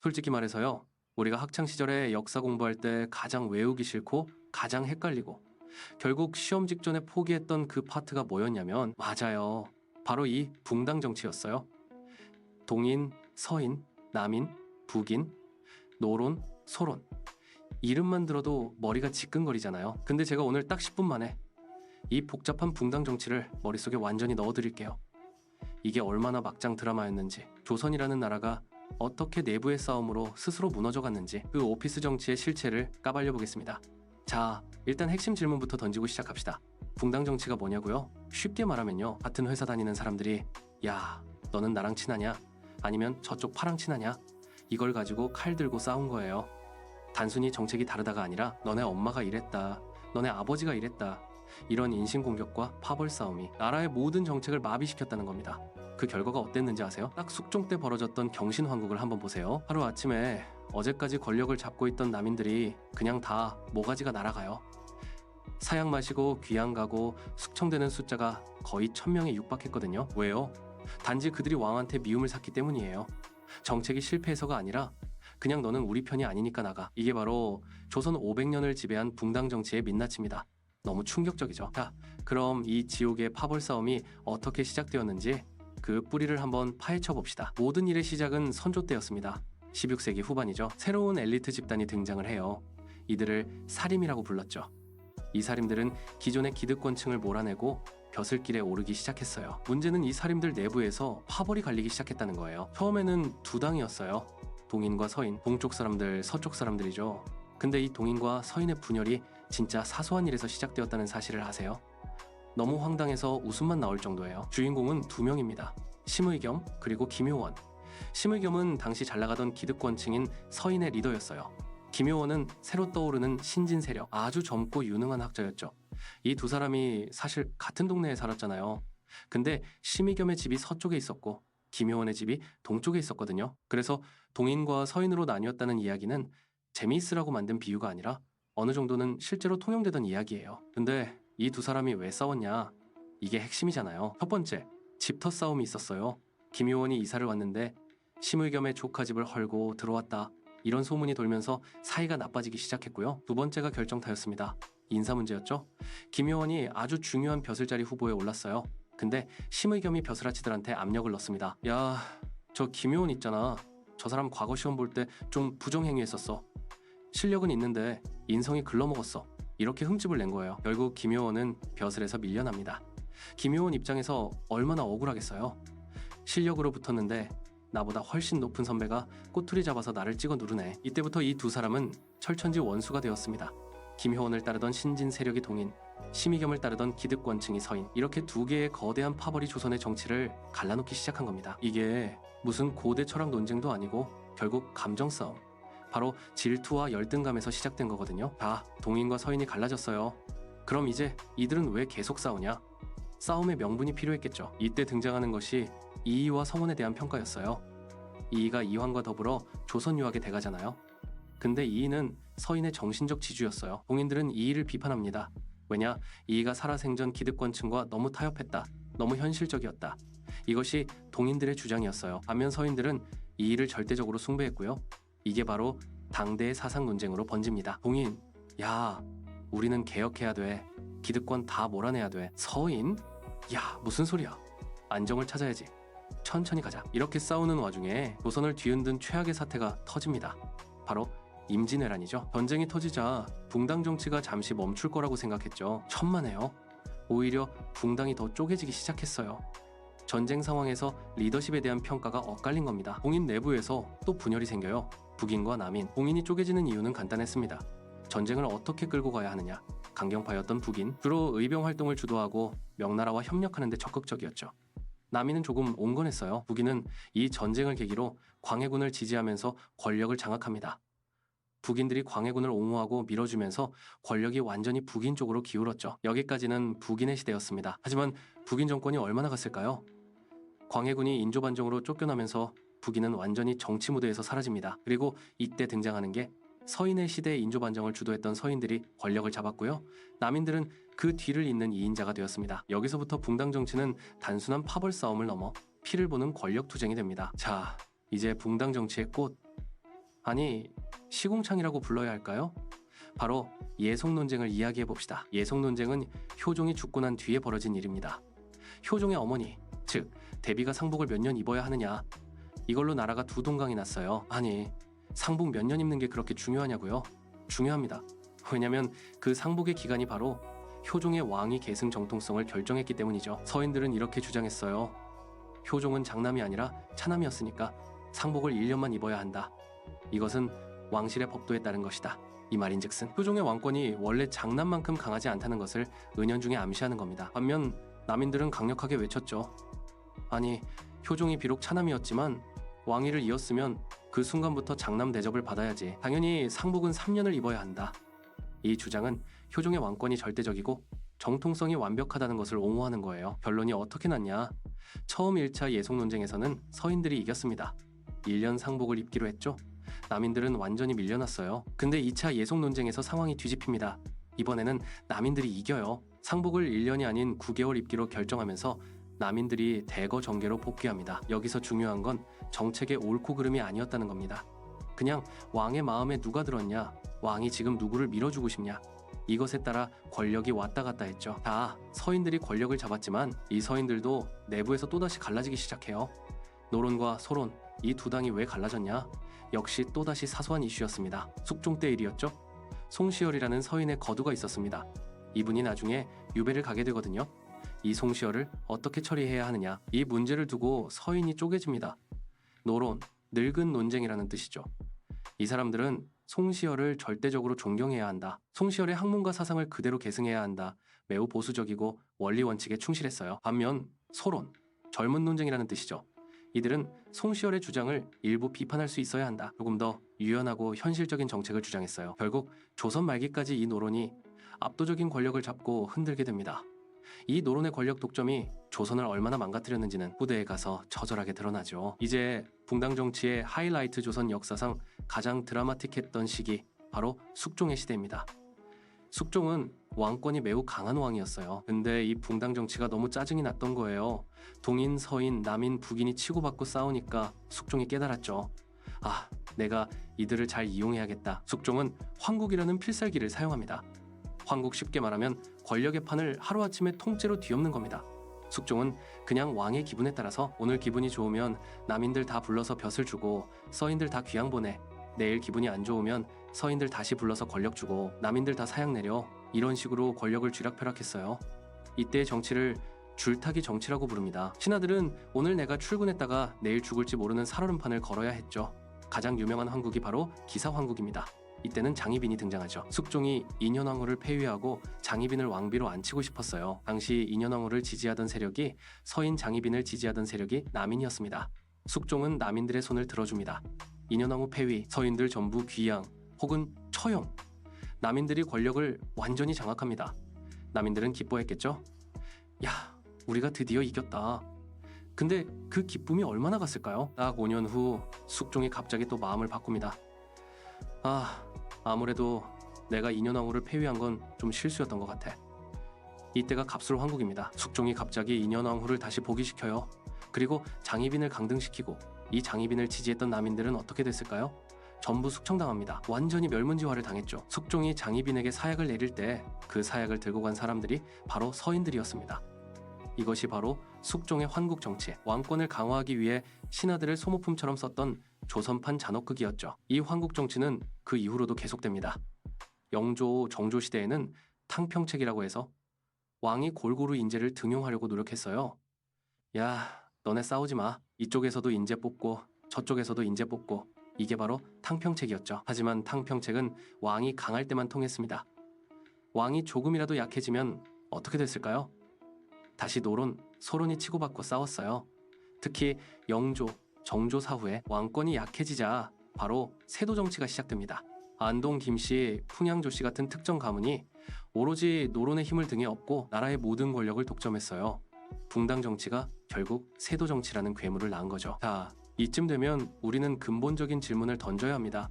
솔직히 말해서요. 우리가 학창 시절에 역사 공부할 때 가장 외우기 싫고 가장 헷갈리고 결국 시험 직전에 포기했던 그 파트가 뭐였냐면 맞아요. 바로 이 붕당 정치였어요. 동인, 서인, 남인, 북인, 노론, 소론. 이름만 들어도 머리가 지끈거리잖아요. 근데 제가 오늘 딱 10분 만에 이 복잡한 붕당 정치를 머릿속에 완전히 넣어드릴게요. 이게 얼마나 막장 드라마였는지, 조선이라는 나라가 어떻게 내부의 싸움으로 스스로 무너져갔는지 그 오피스 정치의 실체를 까발려 보겠습니다. 자, 일단 핵심 질문부터 던지고 시작합시다. 붕당 정치가 뭐냐고요? 쉽게 말하면요, 같은 회사 다니는 사람들이 야, 너는 나랑 친하냐? 아니면 저쪽 파랑 친하냐? 이걸 가지고 칼 들고 싸운 거예요. 단순히 정책이 다르다가 아니라 너네 엄마가 이랬다, 너네 아버지가 이랬다, 이런 인신공격과 파벌 싸움이 나라의 모든 정책을 마비시켰다는 겁니다. 그 결과가 어땠는지 아세요? 딱 숙종 때 벌어졌던 경신환국을 한번 보세요. 하루 아침에 어제까지 권력을 잡고 있던 남인들이 그냥 다 모가지가 날아가요. 사약 마시고 귀양 가고 숙청되는 숫자가 거의 1000명에 육박했거든요. 왜요? 단지 그들이 왕한테 미움을 샀기 때문이에요. 정책이 실패해서가 아니라 그냥 너는 우리 편이 아니니까 나가. 이게 바로 조선 500년을 지배한 붕당 정치의 민낯입니다. 너무 충격적이죠. 자, 그럼 이 지옥의 파벌 싸움이 어떻게 시작되었는지 그 뿌리를 한번 파헤쳐 봅시다. 모든 일의 시작은 선조 때였습니다. 16세기 후반이죠. 새로운 엘리트 집단이 등장을 해요. 이들을 사림이라고 불렀죠. 이 사림들은 기존의 기득권층을 몰아내고 벼슬길에 오르기 시작했어요. 문제는 이 사림들 내부에서 파벌이 갈리기 시작했다는 거예요. 처음에는 두 당이었어요. 동인과 서인, 동쪽 사람들, 서쪽 사람들이죠. 근데 이 동인과 서인의 분열이 진짜 사소한 일에서 시작되었다는 사실을 아세요? 너무 황당해서 웃음만 나올 정도예요. 주인공은 두 명입니다. 심의겸 그리고 김효원. 심의겸은 당시 잘나가던 기득권층인 서인의 리더였어요. 김효원은 새로 떠오르는 신진 세력, 아주 젊고 유능한 학자였죠. 이 두 사람이 사실 같은 동네에 살았잖아요. 근데 심의겸의 집이 서쪽에 있었고 김효원의 집이 동쪽에 있었거든요. 그래서 동인과 서인으로 나뉘었다는 이야기는 재미있으라고 만든 비유가 아니라 어느 정도는 실제로 통용되던 이야기예요. 근데 이 두 사람이 왜 싸웠냐? 이게 핵심이잖아요. 첫 번째, 집터 싸움이 있었어요. 김효원이 이사를 왔는데 심의겸의 조카 집을 헐고 들어왔다, 이런 소문이 돌면서 사이가 나빠지기 시작했고요. 두 번째가 결정타였습니다. 인사 문제였죠. 김효원이 아주 중요한 벼슬자리 후보에 올랐어요. 근데 심의겸이 벼슬아치들한테 압력을 넣습니다. 야, 저 김효원 있잖아. 저 사람 과거 시험 볼 때 좀 부정행위했었어. 실력은 있는데 인성이 글러먹었어. 이렇게 흠집을 낸 거예요. 결국 김효원은 벼슬에서 밀려납니다. 김효원 입장에서 얼마나 억울하겠어요. 실력으로 붙었는데 나보다 훨씬 높은 선배가 꼬투리 잡아서 나를 찍어 누르네. 이때부터 이 두 사람은 철천지 원수가 되었습니다. 김효원을 따르던 신진 세력이 동인, 심의겸을 따르던 기득권층이 서인, 이렇게 두 개의 거대한 파벌이 조선의 정치를 갈라놓기 시작한 겁니다. 이게 무슨 고대 철학 논쟁도 아니고 결국 감정 싸움, 바로 질투와 열등감에서 시작된 거거든요. 자, 동인과 서인이 갈라졌어요. 그럼 이제 이들은 왜 계속 싸우냐? 싸움의 명분이 필요했겠죠. 이때 등장하는 것이 이의와 성원에 대한 평가였어요. 이의가 이황과 더불어 조선 유학의 대가잖아요. 근데 이의는 서인의 정신적 지주였어요. 동인들은 이의를 비판합니다. 왜냐? 이의가 살아생전 기득권층과 너무 타협했다, 너무 현실적이었다, 이것이 동인들의 주장이었어요. 반면 서인들은 이의를 절대적으로 숭배했고요. 이게 바로 당대의 사상 논쟁으로 번집니다. 동인, 야, 우리는 개혁해야 돼. 기득권 다 몰아내야 돼. 서인, 야, 무슨 소리야. 안정을 찾아야지. 천천히 가자. 이렇게 싸우는 와중에 조선을 뒤흔든 최악의 사태가 터집니다. 바로 임진왜란이죠. 전쟁이 터지자 붕당 정치가 잠시 멈출 거라고 생각했죠. 천만에요. 오히려 붕당이 더 쪼개지기 시작했어요. 전쟁 상황에서 리더십에 대한 평가가 엇갈린 겁니다. 동인 내부에서 또 분열이 생겨요. 북인과 남인. 동인이 쪼개지는 이유는 간단했습니다. 전쟁을 어떻게 끌고 가야 하느냐. 강경파였던 북인, 주로 의병 활동을 주도하고 명나라와 협력하는 데 적극적이었죠. 남인은 조금 온건했어요. 북인은 이 전쟁을 계기로 광해군을 지지하면서 권력을 장악합니다. 북인들이 광해군을 옹호하고 밀어주면서 권력이 완전히 북인 쪽으로 기울었죠. 여기까지는 북인의 시대였습니다. 하지만 북인 정권이 얼마나 갔을까요? 광해군이 인조반정으로 쫓겨나면서 북인은 완전히 정치 무대에서 사라집니다. 그리고 이때 등장하는 게 서인의 시대의 인조반정을 주도했던 서인들이 권력을 잡았고요. 남인들은 그 뒤를 잇는 이인자가 되었습니다. 여기서부터 붕당 정치는 단순한 파벌 싸움을 넘어 피를 보는 권력 투쟁이 됩니다. 자, 이제 붕당 정치의 꽃, 아니, 시궁창이라고 불러야 할까요? 바로 예속 논쟁을 이야기해 봅시다. 예속 논쟁은 효종이 죽고 난 뒤에 벌어진 일입니다. 효종의 어머니, 즉 대비가 상복을 몇 년 입어야 하느냐, 이걸로 나라가 두 동강이 났어요. 아니, 상복 몇 년 입는 게 그렇게 중요하냐고요? 중요합니다. 왜냐면 그 상복의 기간이 바로 효종의 왕위 계승 정통성을 결정했기 때문이죠. 서인들은 이렇게 주장했어요. 효종은 장남이 아니라 차남이었으니까 상복을 1년만 입어야 한다. 이것은 왕실의 법도에 따른 것이다. 이 말인즉슨 효종의 왕권이 원래 장남만큼 강하지 않다는 것을 은연중에 암시하는 겁니다. 반면 남인들은 강력하게 외쳤죠. 아니, 효종이 비록 차남이었지만 왕위를 이었으면 그 순간부터 장남 대접을 받아야지. 당연히 상복은 3년을 입어야 한다. 이 주장은 효종의 왕권이 절대적이고 정통성이 완벽하다는 것을 옹호하는 거예요. 결론이 어떻게 났냐? 처음 1차 예속 논쟁에서는 서인들이 이겼습니다. 1년 상복을 입기로 했죠. 남인들은 완전히 밀려났어요. 근데 2차 예속 논쟁에서 상황이 뒤집힙니다. 이번에는 남인들이 이겨요. 상복을 1년이 아닌 9개월 입기로 결정하면서 남인들이 대거 정계로 복귀합니다. 여기서 중요한 건 정책의 옳고 그름이 아니었다는 겁니다. 그냥 왕의 마음에 누가 들었냐, 왕이 지금 누구를 밀어주고 싶냐, 이것에 따라 권력이 왔다 갔다 했죠. 다 서인들이 권력을 잡았지만 이 서인들도 내부에서 또다시 갈라지기 시작해요. 노론과 소론, 이 두 당이 왜 갈라졌냐? 역시 또다시 사소한 이슈였습니다. 숙종 때 일이었죠. 송시열이라는 서인의 거두가 있었습니다. 이분이 나중에 유배를 가게 되거든요. 이 송시열을 어떻게 처리해야 하느냐, 이 문제를 두고 서인이 쪼개집니다. 노론, 늙은 논쟁이라는 뜻이죠. 이 사람들은 송시열을 절대적으로 존경해야 한다. 송시열의 학문과 사상을 그대로 계승해야 한다. 매우 보수적이고 원리 원칙에 충실했어요. 반면 소론, 젊은 논쟁이라는 뜻이죠. 이들은 송시열의 주장을 일부 비판할 수 있어야 한다. 조금 더 유연하고 현실적인 정책을 주장했어요. 결국 조선 말기까지 이 노론이 압도적인 권력을 잡고 흔들게 됩니다. 이 노론의 권력 독점이 조선을 얼마나 망가뜨렸는지는 후대에 가서 처절하게 드러나죠. 이제 붕당 정치의 하이라이트, 조선 역사상 가장 드라마틱했던 시기, 바로 숙종의 시대입니다. 숙종은 왕권이 매우 강한 왕이었어요. 근데 이 붕당 정치가 너무 짜증이 났던 거예요. 동인, 서인, 남인, 북인이 치고받고 싸우니까 숙종이 깨달았죠. 아, 내가 이들을 잘 이용해야겠다. 숙종은 황국이라는 필살기를 사용합니다. 황국, 쉽게 말하면 권력의 판을 하루아침에 통째로 뒤엎는 겁니다. 숙종은 그냥 왕의 기분에 따라서 오늘 기분이 좋으면 남인들 다 불러서 벼슬 주고 서인들 다 귀양 보내, 내일 기분이 안 좋으면 서인들 다시 불러서 권력 주고 남인들 다 사양 내려, 이런 식으로 권력을 쥐락펴락했어요. 이때의 정치를 줄타기 정치라고 부릅니다. 신하들은 오늘 내가 출근했다가 내일 죽을지 모르는 살얼음판을 걸어야 했죠. 가장 유명한 황국이 바로 기사황국입니다. 이때는 장희빈이 등장하죠. 숙종이 인현왕후를 폐위하고 장희빈을 왕비로 앉히고 싶었어요. 당시 인현왕후를 지지하던 세력이 서인 장희빈을 지지하던 세력이 남인이었습니다. 숙종은 남인들의 손을 들어줍니다. 인현왕후 폐위, 서인들 전부 귀양 혹은 처형. 남인들이 권력을 완전히 장악합니다. 남인들은 기뻐했겠죠? 야, 우리가 드디어 이겼다. 근데 그 기쁨이 얼마나 갔을까요? 딱 5년 후 숙종이 갑자기 또 마음을 바꿉니다. 아무래도 내가 인현왕후를 폐위한 건 좀 실수였던 것 같아. 이때가 갑술 황국입니다. 숙종이 갑자기 인현왕후를 다시 복위시켜요. 그리고 장희빈을 강등시키고 이 장희빈을 지지했던 남인들은 어떻게 됐을까요? 전부 숙청당합니다. 완전히 멸문지화를 당했죠. 숙종이 장희빈에게 사약을 내릴 때 그 사약을 들고 간 사람들이 바로 서인들이었습니다. 이것이 바로 숙종의 환국 정치, 왕권을 강화하기 위해 신하들을 소모품처럼 썼던 조선판 잔혹극이었죠. 이 환국 정치는 그 이후로도 계속됩니다. 영조, 정조 시대에는 탕평책이라고 해서 왕이 골고루 인재를 등용하려고 노력했어요. 야, 너네 싸우지 마. 이쪽에서도 인재 뽑고 저쪽에서도 인재 뽑고, 이게 바로 탕평책이었죠. 하지만 탕평책은 왕이 강할 때만 통했습니다. 왕이 조금이라도 약해지면 어떻게 됐을까요? 다시 노론, 소론이 치고받고 싸웠어요. 특히 영조, 정조 사후에 왕권이 약해지자 바로 세도 정치가 시작됩니다. 안동, 김씨, 풍양조씨 같은 특정 가문이 오로지 노론의 힘을 등에 업고 나라의 모든 권력을 독점했어요. 붕당 정치가 결국 세도 정치라는 괴물을 낳은 거죠. 자, 이쯤 되면 우리는 근본적인 질문을 던져야 합니다.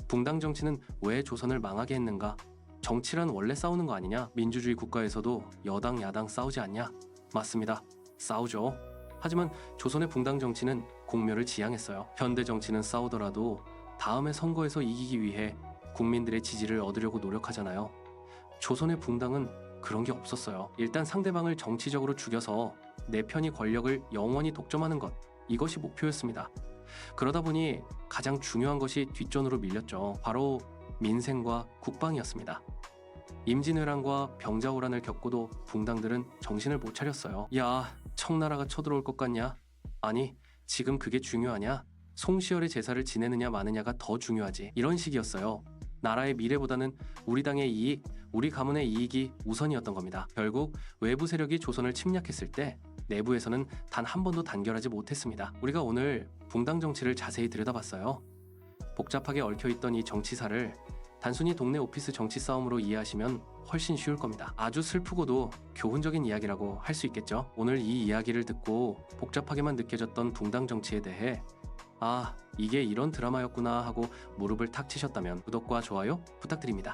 붕당 정치는 왜 조선을 망하게 했는가? 정치란 원래 싸우는 거 아니냐? 민주주의 국가에서도 여당, 야당 싸우지 않냐? 맞습니다. 싸우죠. 하지만 조선의 붕당 정치는 공묘를 지향했어요. 현대 정치는 싸우더라도 다음에 선거에서 이기기 위해 국민들의 지지를 얻으려고 노력하잖아요. 조선의 붕당은 그런 게 없었어요. 일단 상대방을 정치적으로 죽여서 내 편이 권력을 영원히 독점하는 것, 이것이 목표였습니다. 그러다 보니 가장 중요한 것이 뒷전으로 밀렸죠. 바로 민생과 국방이었습니다. 임진왜란과 병자호란을 겪고도 붕당들은 정신을 못 차렸어요. 야, 청나라가 쳐들어올 것 같냐? 아니, 지금 그게 중요하냐? 송시열의 제사를 지내느냐 마느냐가 더 중요하지. 이런 식이었어요. 나라의 미래보다는 우리 당의 이익, 우리 가문의 이익이 우선이었던 겁니다. 결국 외부 세력이 조선을 침략했을 때 내부에서는 단 한 번도 단결하지 못했습니다. 우리가 오늘 붕당 정치를 자세히 들여다봤어요. 복잡하게 얽혀있던 이 정치사를 단순히 동네 오피스 정치 싸움으로 이해하시면 훨씬 쉬울 겁니다. 아주 슬프고도 교훈적인 이야기라고 할 수 있겠죠. 오늘 이 이야기를 듣고 복잡하게만 느껴졌던 붕당 정치에 대해 아, 이게 이런 드라마였구나 하고 무릎을 탁 치셨다면 구독과 좋아요 부탁드립니다.